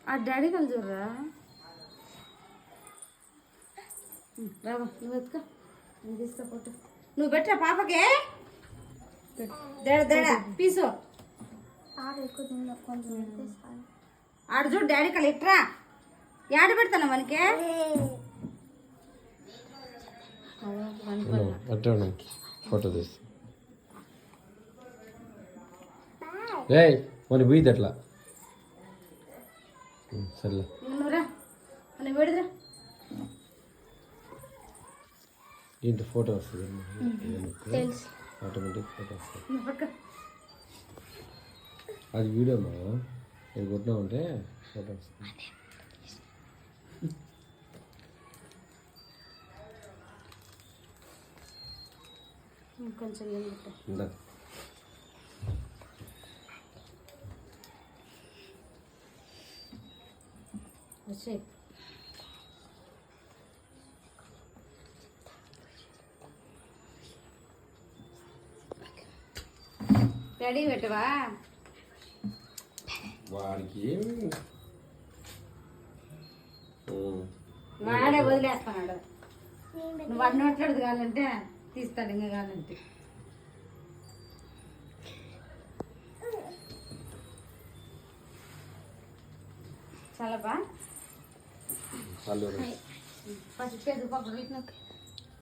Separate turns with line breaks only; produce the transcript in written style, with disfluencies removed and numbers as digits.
ఆ డాడీ కలిసి చూడరా రావా నువ్వు ఎత్తుకో నేను తీసుకో ఫోటో నువ్వు పెట్టరా పాపకే పీసు ఆడ చూడు డాడీ కల ఇట్రా యాడ పెడతాను మనకే
ఫోటో తీస్తా మన పోయింది అట్లా సర్లే
నువ్వురా అని పెడదురా
దీంట్లో ఫోటో వస్తుంది ఆటోమేటిక్ ఫోటో వస్తుంది అది వీడియో మా ఇది కొట్టినా ఉంటే ఫోటో వస్తుంది
కొంచెం
ఇందా
వచ్చే రెడీ పెట్టవా
వాడికి
వాడే వదిలేస్తున్నాడు నువ్వు వాడు నోట్లాడదు కావాలంటే తీస్తాడు ఇంకా కావాలంటే చాలా బా ఫస్ట్ పేరు పాప